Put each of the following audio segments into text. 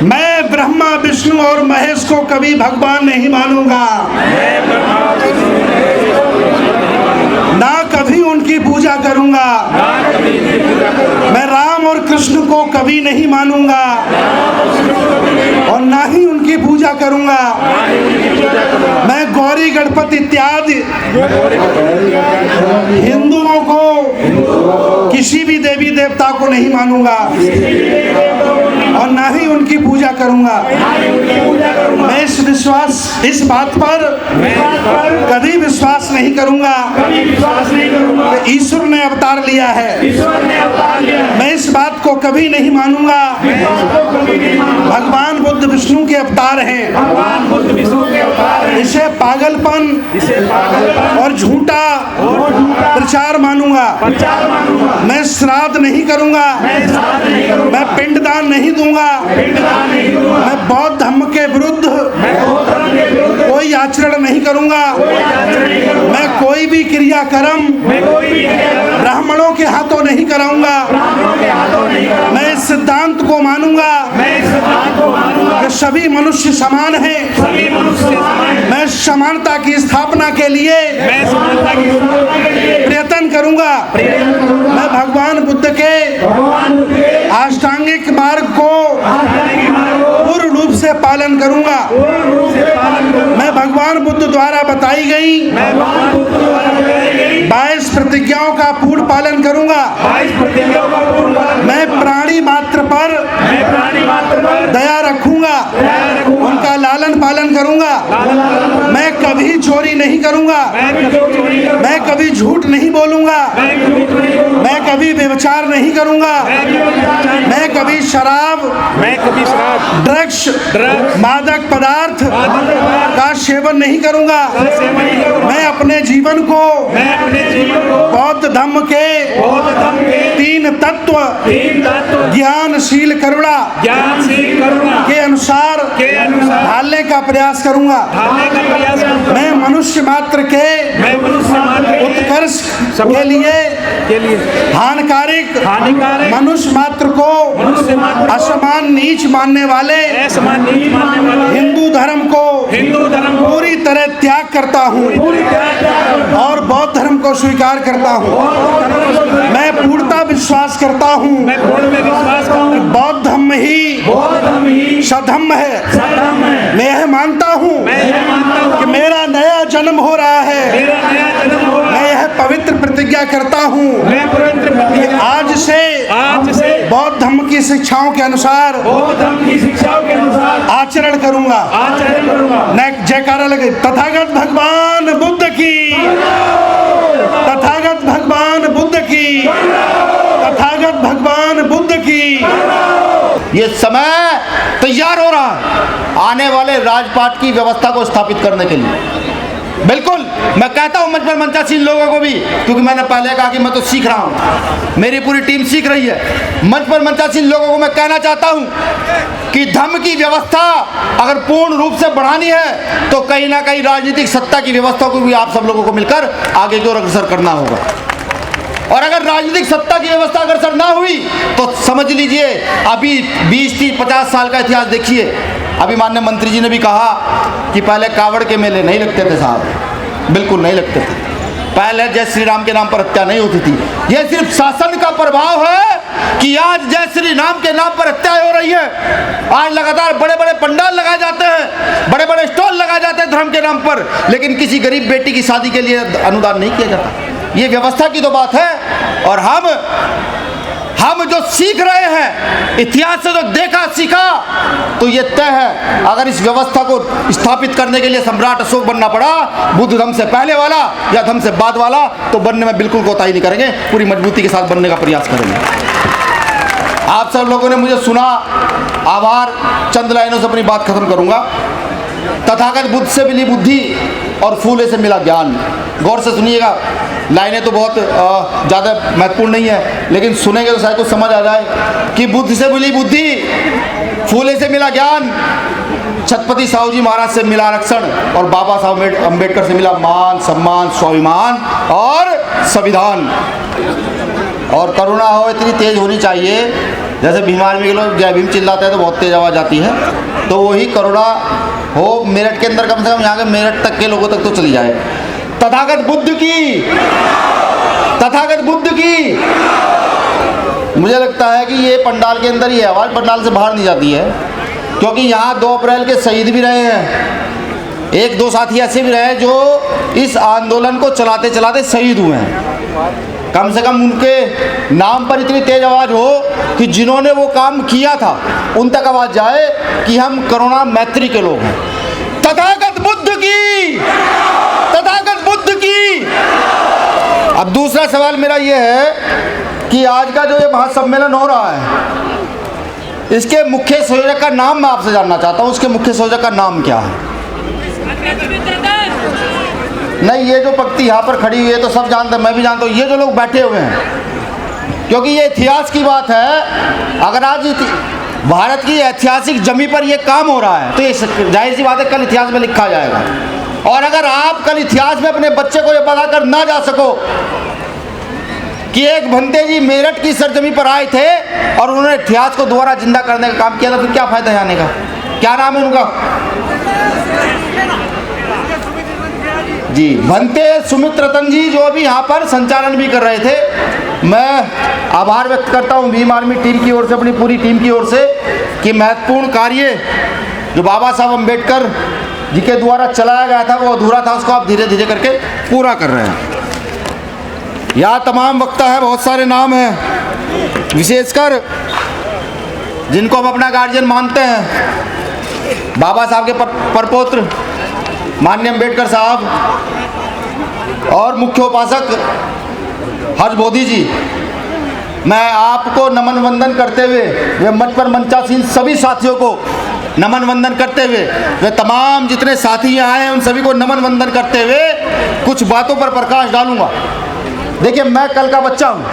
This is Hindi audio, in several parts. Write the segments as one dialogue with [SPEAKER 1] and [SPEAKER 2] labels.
[SPEAKER 1] मैं ब्रह्मा विष्णु और महेश को कभी भगवान नहीं मानूंगा। ना कभी उनकी पूजा करूंगा। मैं राम और कृष्ण को कभी नहीं मानूंगा और ना ही उनकी पूजा करूंगा। मैं गौरी गणपति इत्यादि हिंदुओं को किसी भी देवी देवता को नहीं मानूंगा और ना ही उनकी पूजा करूंगा। मैं इस बात पर कभी विश्वास नहीं करूंगा कि ईश्वर ने अवतार लिया है। मैं इस बात को कभी नहीं मानूंगा भगवान बुद्ध विष्णु के अवतार हैं। इसे पागलपन और झूठा प्रचार मानूंगा। मैं श्राद्ध नहीं करूंगा। मैं पिंडदान नहीं दूंगा। मैं बौद्ध धर्म के विरुद्ध कोई आचरण नहीं करूंगा। मैं कोई भी क्रियाक्रम ब्राह्मणों के हाथों नहीं कराऊंगा। मैं इस सिद्धांत को मानूंगा कि सभी मनुष्य समान हैं। मैं समानता की स्थापना के लिए प्रयत्न करूंगा। मैं भगवान बुद्ध के अष्टांगिक मार्ग को पूर्ण रूप से पालन करूंगा। मैं भगवान बुद्ध द्वारा बताई गई 22 प्रतिज्ञाओं का पूर्ण पालन करूंगा। मैं प्राणी मात्र पर दया रखूंगा। उनका लालन पालन करूंगा। मैं कभी चोरी नहीं करूंगा। मैं कभी झूठ नहीं बोलूंगा। मैं कभी व्यभिचार नहीं करूंगा। मैं कभी शराब, ड्रग्स, मादक पदार्थ का सेवन नहीं करूंगा। मैं अपने जीवन को बौद्ध धर्म के 3 तत्व ज्ञानशील करुणा के अनुसार ढालने का प्रयास करूंगा। मैं मनुष्य मात्र के उत्कर्ष के लिए हानिकारक मनुष्य मात्र को असमान नीच मानने वाले हिंदू धर्म को पूरी तरह त्याग करता हूँ और बौद्ध धर्म को स्वीकार करता हूँ। मैं पूर्णतः विश्वास करता हूँ बौद्ध धर्म ही सधम्म है। मैं यह मानता हूँ कि मेरा नया जन्म हो रहा है। मैं यह पवित्र प्रतिज्ञा करता हूँ कि आज से बौद्ध धर्म की शिक्षाओं के अनुसार आचरण करूंगा। जयकारा लगे तथागत भगवान बुद्ध की, तथागत भगवान बुद्ध की, तथागत भगवान बुद्ध की।
[SPEAKER 2] ये समय तैयार हो रहा है आने वाले राजपाट की व्यवस्था को स्थापित करने के लिए। बिल्कुल मैं कहता हूं मंच पर मंचासीन लोगों को भी, क्योंकि मैंने पहले कहा कि मैं तो सीख रहा हूं, मेरी पूरी टीम सीख रही है। मंच पर मंचासीन लोगों को मैं कहना चाहता हूं कि धर्म की व्यवस्था अगर पूर्ण रूप से बढ़ानी है तो कहीं ना कहीं राजनीतिक सत्ता की व्यवस्था को भी आप सब लोगों को मिलकर आगे की ओर अग्रसर करना होगा। और अगर राजनीतिक सत्ता की व्यवस्था अग्रसर ना हुई तो समझ लीजिए अभी 20-30-50 साल का इतिहास देखिए। अभी माननीय मंत्री जी ने भी कहा कि पहले कावड़ के मेले नहीं लगते थे साहब, बिल्कुल नहीं लगते थे। पहले जय श्री राम के नाम पर हत्या नहीं होती थी। यह सिर्फ शासन का प्रभाव है कि आज जय श्री राम के नाम पर हत्या हो रही है। आज लगातार बड़े बड़े पंडाल लगाए जाते हैं, बड़े बड़े स्टॉल लगाए जाते हैं धर्म के नाम पर, लेकिन किसी गरीब बेटी की शादी के लिए अनुदान नहीं किया जाता। ये व्यवस्था की तो बात है। और हम जो सीख रहे हैं, इतिहास से जो देखा सीखा, तो ये तय है अगर इस व्यवस्था को स्थापित करने के लिए सम्राट अशोक बनना पड़ा, बुद्ध धर्म से पहले वाला या धर्म से बाद वाला, तो बनने में बिल्कुल कोताही नहीं करेंगे, पूरी मजबूती के साथ बनने का प्रयास करेंगे। आप सब लोगों ने मुझे सुना, आभार। चंद लाइनों से अपनी बात खत्म करूंगा। तथागत बुद्ध से मिली बुद्धि और फूले से मिला ज्ञान। गौर से सुनिएगा, लाइनें तो बहुत ज़्यादा महत्वपूर्ण नहीं है, लेकिन सुनेंगे तो शायद कुछ समझ आ जाए कि बुद्ध से मिली बुद्धि, फूले से मिला ज्ञान, छत्रपति साहू जी महाराज से मिला आरक्षण और बाबा साहब अम्बेडकर से मिला मान, सम्मान, स्वाभिमान और संविधान। और करुणा हो इतनी तेज होनी चाहिए जैसे भीम आर्मी के लोग जय भीम चिल्लाते हैं तो बहुत तेज आवाज़ आती है, तो वही करुणा हो मेरठ के अंदर, कम से कम यहाँ के मेरठ तक के लोगों तक तो चली जाए। तथागत बुद्ध की, तथागत बुद्ध की। मुझे लगता है कि ये पंडाल के अंदर ही आवाज़ पंडाल से बाहर नहीं जाती है, क्योंकि यहाँ 2 अप्रैल के शहीद भी रहे हैं, 1-2 साथी ऐसे भी रहे जो इस आंदोलन को चलाते चलाते शहीद हुए हैं। कम से कम उनके नाम पर इतनी तेज आवाज़ हो कि जिन्होंने वो काम किया था उन तक आवाज़ जाए कि हम करुणा मैत्री के लोग हैं। तथागत बुद्ध की, तथागत बुद्ध की। अब दूसरा सवाल मेरा ये है कि आज का जो ये महासम्मेलन हो रहा है, इसके मुख्य संयोजक का नाम मैं आपसे जानना चाहता हूँ। उसके मुख्य संयोजक का नाम क्या है? नहीं, ये जो पंक्ति यहाँ पर खड़ी हुई है तो सब जानते हैं, मैं भी जानता हूँ। ये जो लोग बैठे हुए हैं, क्योंकि ये इतिहास की बात है। अगर आज भारत की ऐतिहासिक जमी पर ये काम हो रहा है तो ये जाहिर सी बात है कल इतिहास में लिखा जाएगा। और अगर आप कल इतिहास में अपने बच्चे को ये बता कर ना जा सको कि एक भंते जी मेरठ की सरजमी पर आए थे और उन्होंने इतिहास को दोबारा जिंदा करने का काम किया था, तो क्या फायदा जाने का? क्या नाम है उनका? जी, भंते सुमित रतन जी, जो अभी यहाँ पर संचालन भी कर रहे थे। मैं आभार व्यक्त करता हूँ भीम आर्मी टीम की ओर से, अपनी पूरी टीम की ओर से, कि महत्वपूर्ण कार्य जो बाबा साहब अम्बेडकर जी के द्वारा चलाया गया था, वो अधूरा था, उसको आप धीरे धीरे करके पूरा कर रहे हैं। यहाँ तमाम वक्ता है, बहुत सारे नाम हैं, विशेषकर जिनको हम अपना गार्जियन मानते हैं, बाबा साहब के परपौत्र माननीय अम्बेडकर साहब और मुख्य उपासक हर्ष बोधी जी। मैं आपको नमन वंदन करते हुए, वे मंच पर मंचासीन सभी साथियों को नमन वंदन करते हुए, वे तमाम जितने साथी यहाँ आए हैं उन सभी को नमन वंदन करते हुए कुछ बातों पर प्रकाश डालूंगा। देखिए, मैं कल का बच्चा हूँ,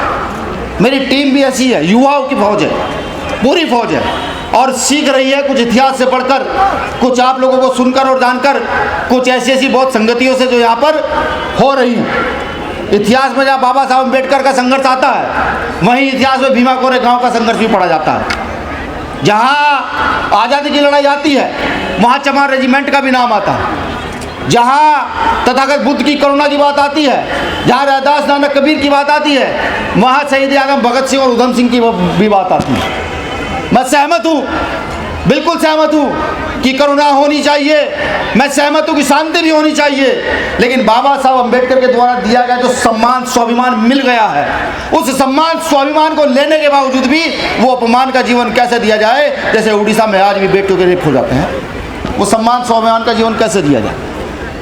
[SPEAKER 2] मेरी टीम भी ऐसी है, युवाओं की फौज है, पूरी फौज है, और सीख रही है कुछ इतिहास से पढ़कर, कुछ आप लोगों को सुनकर और जानकर, कुछ ऐसी ऐसी बहुत संगतियों से जो यहाँ पर हो रही हैं। इतिहास में जहाँ बाबा साहब अम्बेडकर का संघर्ष आता है, वहीं इतिहास में भीमा कोरेगांव का संघर्ष भी पढ़ा जाता है। जहाँ आज़ादी की लड़ाई आती है, वहाँ चमार रेजिमेंट का भी नाम आता है। जहाँ तथागत बुद्ध की करुणा की बात आती है, जहाँ रैदास नानक कबीर की बात आती है, वहाँ शहीद आजम भगत सिंह और उधम सिंह की भी बात आती है। मैं सहमत हूँ, बिल्कुल सहमत हूँ कि करुणा होनी चाहिए, मैं सहमत हूँ कि शांति भी होनी चाहिए, लेकिन बाबा साहब अम्बेडकर के द्वारा दिया गया जो सम्मान स्वाभिमान मिल गया है, उस सम्मान स्वाभिमान को लेने के बावजूद भी वो अपमान का जीवन कैसे दिया जाए? जैसे उड़ीसा में आज भी बेटियों के रेप हो जाते हैं, वो सम्मान स्वाभिमान का जीवन कैसे दिया जाए?